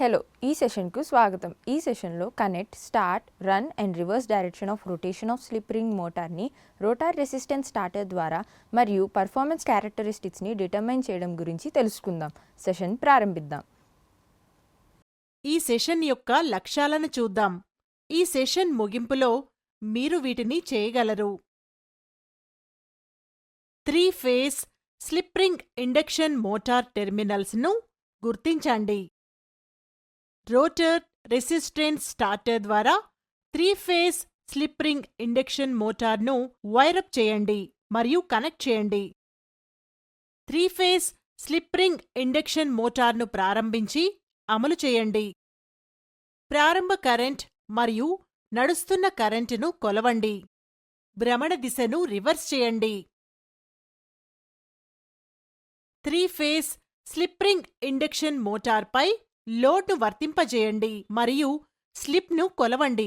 Hello, ఈ సెషన్కు స్వాగతం. ఈ సెషన్లో connect, start, run and reverse direction of rotation of slip ring మోటార్ని రోటార్ రెసిస్టెన్స్ స్టార్టర్ ద్వారా మరియు పర్ఫార్మెన్స్ క్యారెక్టరిస్టిక్స్ని డిటర్మైన్ చేయడం గురించి తెలుసుకుందాం. సెషన్ ప్రారంభిద్దాం. ఈ సెషన్ యొక్క లక్ష్యాలను చూద్దాం. ఈ సెషన్ ముగింపులో మీరు వీటిని చేయగలరు. 3-ఫేజ్ స్లిప్ రింగ్ ఇండక్షన్ మోటార్ టెర్మినల్స్ను గుర్తించండి. రోటర్ రెసిస్టెన్స్ స్టార్టర్ ద్వారా 3-ఫేజ్ స్లిప్ రింగ్ ఇండక్షన్ మోటార్ను వైరప్ చేయండి మరియు కనెక్ట్ చేయండి. 3-ఫేజ్ స్లిప్ రింగ్ ఇండక్షన్ మోటార్ను ప్రారంభించి అమలు చేయండి. ప్రారంభ కరెంట్ మరియు నడుస్తున్న కరెంటును కొలవండి. భ్రమణ దిశను రివర్స్ చేయండి. 3-ఫేజ్ స్లిప్ రింగ్ ఇండక్షన్ మోటార్పై లోడ్ను వర్తింపజేయండి మరియు స్లిప్ను కొలవండి.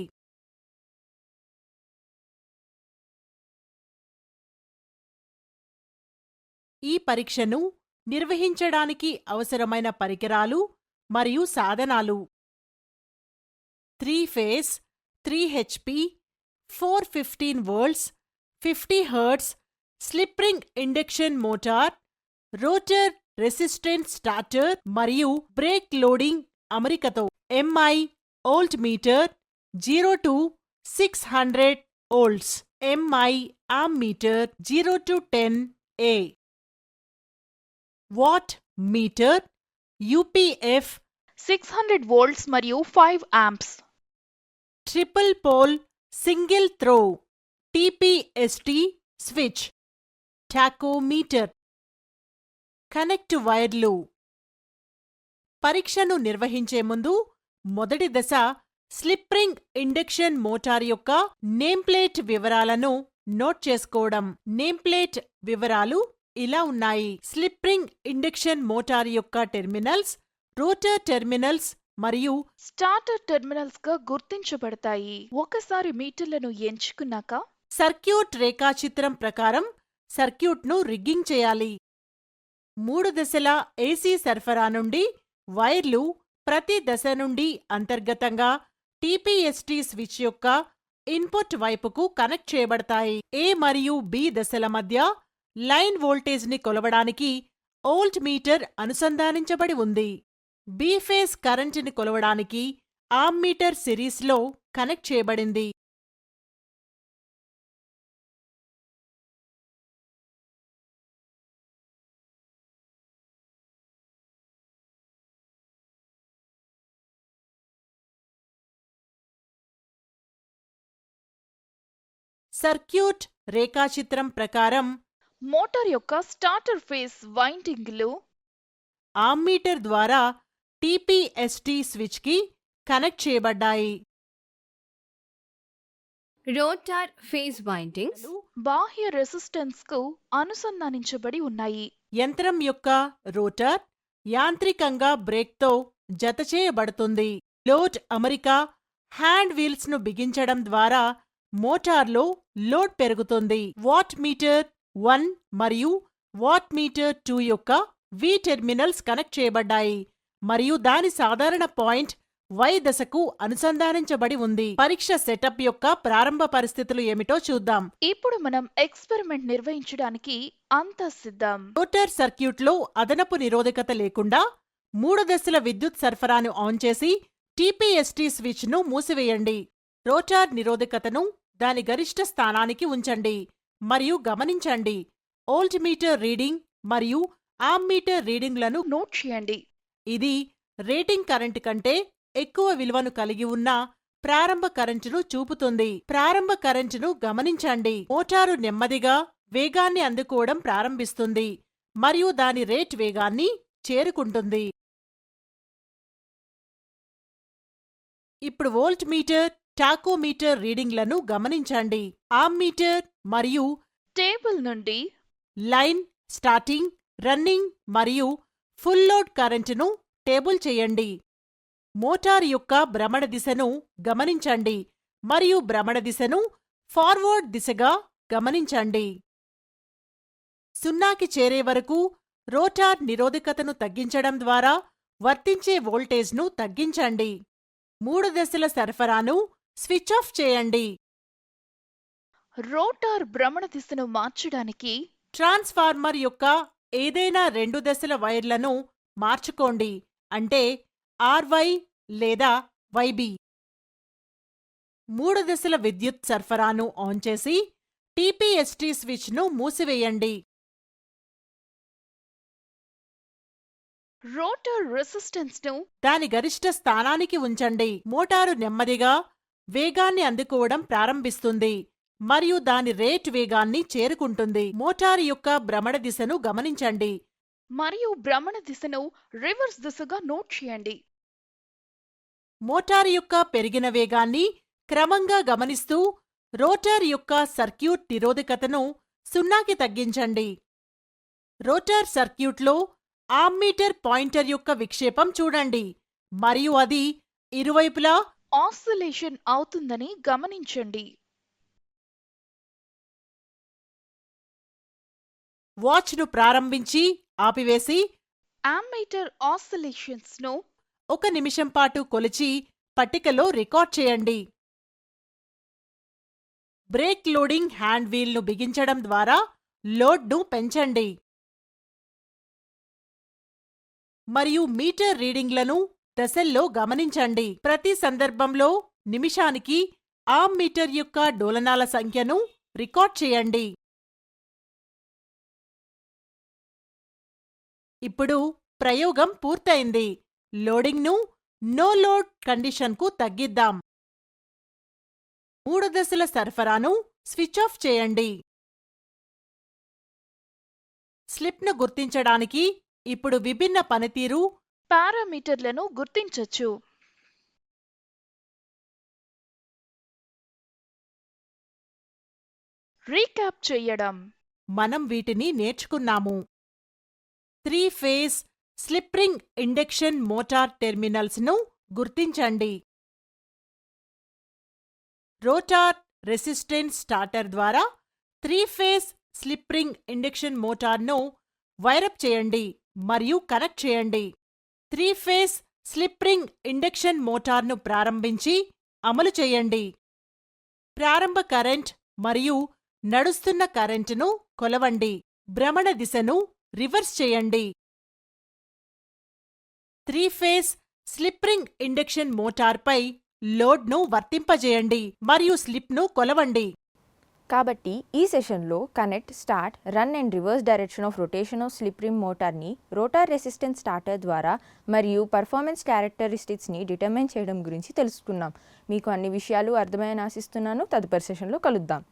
ఈ పరీక్షను నిర్వహించడానికి అవసరమైన పరికరాలు మరియు సాధనాలు: three phase 3 HP 415 volts 50 Hz slip ring induction motor, rotor resistance starter మరియు బ్రేక్ లోడింగ్ అమరికతో MI volt meter 0 to 600 volts, MI ammeter 0 to 10 A, watt meter UPF 600 volts మరియు 5 amps. Triple pole single throw TPST switch, tachometer, connect వైర్లు. పరీక్షను నిర్వహించే ముందు మొదటి దశ slip ring induction motor యొక్క నేమ్ప్లేట్ వివరాలను నోట్ చేసుకోవడం. నేమ్ప్లేట్ వివరాలు ఇలా ఉన్నాయి: స్లిప్ రింగ్ ఇండక్షన్ మోటార్ యొక్క టెర్మినల్స్ రోటర్ టెర్మినల్స్ మరియు స్టార్టర్ టెర్మినల్స్ గా గుర్తించబడతాయి. ఒకసారి మీటర్లను ఎంచుకున్నాక సర్క్యూట్ రేఖాచిత్రం ప్రకారం సర్క్యూట్ను రిగ్గింగ్ చేయాలి. 3 దశల AC సరఫరా నుండి వైర్లు ప్రతి దశ నుండి అంతర్గతంగా TPST స్విచ్ యొక్క ఇన్పుట్ వైపుకు కనెక్ట్ చేయబడతాయి. A మరియు B దశల మధ్య లైన్ వోల్టేజ్ని కొలవడానికి వోల్ట్ మీటర్ అనుసంధానించబడి ఉంది. B ఫేజ్ కరెంటుని కొలవడానికి ఆమ్మీటర్ సిరీస్లో కనెక్ట్ చేయబడింది. సర్క్యూట్ రేఖాచిత్రం ప్రకారం మోటార్ యొక్క స్టార్టర్ ఫేజ్ వైండింగ్లు ఆమ్మీటర్ ద్వారా TPST స్విచ్కి కనెక్ట్ చేయబడ్డాయి. రోటార్ ఫేజ్ వైండింగ్స్ బాహ్య రెసిస్టెన్స్ కు అనుసంధానించబడి ఉన్నాయి. యంత్రం యొక్క రోటర్ యాంత్రికంగా బ్రేక్తో జతచేయబడుతుంది. లోడ్ అమరిక హ్యాండ్ వీల్స్ను బిగించడం ద్వారా మోటార్లో లోడ్ పెరుగుతుంది. వాట్ మీటర్ 1 మరియు వాట్ మీటర్ 2 యొక్క V టెర్మినల్స్ కనెక్ట్ చేయబడ్డాయి మరియు దాని సాధారణ పాయింట్ Y దశకు అనుసంధానించబడి ఉంది. పరీక్ష సెటప్ యొక్క ప్రారంభ పరిస్థితులు ఏమిటో చూద్దాం. ఇప్పుడు మనం ఎక్స్పెరిమెంట్ నిర్వహించడానికి అంతా సిద్ధం. రోటర్ సర్క్యూట్లో అదనపు నిరోధకత లేకుండా 3 దశల విద్యుత్ సరఫరాను ఆన్ చేసి TPST స్విచ్ను మూసివేయండి. రోటార్ నిరోధకతను దాని గరిష్ట స్థానానికి ఉంచండి మరియు గమనించండి. వోల్ట్ మీటర్ రీడింగ్ మరియు ఆమ్మీటర్ రీడింగ్లను నోట్ చేయండి. ఇది రేటింగ్ కరెంటు కంటే ఎక్కువ విలువను కలిగి ఉన్న ప్రారంభ కరెంటును చూపుతుంది. ప్రారంభ కరెంటును గమనించండి. మోటారు నెమ్మదిగా వేగాన్ని అందుకోవడం ప్రారంభిస్తుంది మరియు దాని రేట్ వేగాన్ని చేరుకుంటుంది. ఇప్పుడు వోల్ట్ మీటర్, టాకోమీటర్ రీడింగ్లను గమనించండి. ఆమ్మీటర్ మరియు టేబుల్ నుండి లైన్, స్టార్టింగ్, రన్నింగ్ మరియు ఫుల్ లోడ్ కరెంటును టేబుల్ చేయండి. మోటార్ యొక్క భ్రమణ దిశను గమనించండి మరియు భ్రమణ దిశను ఫార్వర్డ్ దిశగా గమనించండి. 0కి చేరే వరకు రోటార్ నిరోధకతను తగ్గించడం ద్వారా వర్తించే వోల్టేజ్ను తగ్గించండి. 3 దశల సరఫరాను స్విచ్ ఆఫ్ చేయండి. రోటార్ భ్రమణ దిశను మార్చడానికి ట్రాన్స్ఫార్మర్ యొక్క ఏదైనా 2 దశల వైర్లను మార్చుకోండి, అంటే RY లేదా YB. 3 దశల విద్యుత్ సరఫరాను ఆన్ చేసి TPST స్విచ్ను మూసివేయండి. రోటర్ రెసిస్టెన్స్ ను దాని గరిష్ట స్థానానికి ఉంచండి. మోటారు నెమ్మదిగా వేగాన్ని అందుకోవడం ప్రారంభిస్తుంది మరియు దాని రేట్ వేగాన్ని చేరుకుంటుంది. మోటారు యొక్క భ్రమణ దిశను గమనించండి. మరియు భ్రమణ దిశను రివర్స్ దిశగా నోట్ చేయండి. మోటారు యొక్క పెరిగిన వేగాన్ని క్రమంగా గమనిస్తూ రోటర్ యొక్క సర్క్యూట్ నిరోధకతను 0కి తగ్గించండి. రోటర్ సర్క్యూట్లో ఆమ్మీటర్ పాయింటర్ యొక్క విక్షేపం చూడండి మరియు అది ఇరువైపులా ఆసిలేషన్ అవుతుందని గమనించండి. వాచ్ను ప్రారంభించి ఆపివేసి అమ్మీటర్ ఆసిలేషన్స్ ను 1 నిమిషం పాటు కొలిచి పట్టికలో రికార్డ్ చేయండి. బ్రేక్ లోడింగ్ హ్యాండ్ వీల్ను బిగించడం ద్వారా లోడ్ను పెంచండి మరియు మీటర్ రీడింగ్లను దశల్లో గమనించండి. ప్రతి సందర్భంలో నిమిషానికి మీటర్ యొక్క డోలనాల సంఖ్యను రికార్డ్ చేయండి. ఇప్పుడు ప్రయోగం పూర్తయింది. లోడింగ్ను నో లోడ్ కండిషన్కు తగ్గిద్దాం. 3 దశల సరఫరాను స్విచ్ ఆఫ్ చేయండి. స్లిప్ను గుర్తించడానికి ఇప్పుడు విభిన్న పనితీరు పారామీటర్లను గుర్తించొచ్చు. రీక్యాప్ చెయ్యడం. మనం వీటిని నేర్చుకున్నాము. 3 phase slip ring induction motor టెర్మినల్స్ను గుర్తించండి. రోటార్ రెసిస్టెన్స్ స్టార్టర్ ద్వారా 3 ఫేజ్ స్లిప్ రింగ్ ఇండక్షన్ మోటార్ను వైరప్ చేయండి మరియు కనెక్ట్ చేయండి. 3 ఫేజ్ స్లిప్ రింగ్ ఇండక్షన్ మోటార్ను ప్రారంభించి అమలు చేయండి. ప్రారంభ కరెంట్ మరియు నడుస్తున్న కరెంటును కొలవండి. భ్రమణ దిశను రివర్స్ చేయండి. 3 ఫేజ్ స్లిప్ రింగ్ ఇండక్షన్ మోటార్పై లోడ్ను వర్తింపజేయండి మరియు స్లిప్ను కొలవండి. కాబట్టి ఈ సెషన్లో connect, start, run and reverse direction of rotation of slip ring మోటార్ని రోటార్ రెసిస్టెన్స్ స్టార్టర్ ద్వారా మరియు పర్ఫార్మెన్స్ క్యారెక్టరిస్టిక్స్ని డిటర్మైన్ చేయడం గురించి తెలుసుకున్నాం. మీకు అన్ని విషయాలు అర్థమయ్యని ఆశిస్తున్నాను. తదుపరి సెషన్లో కలుద్దాం.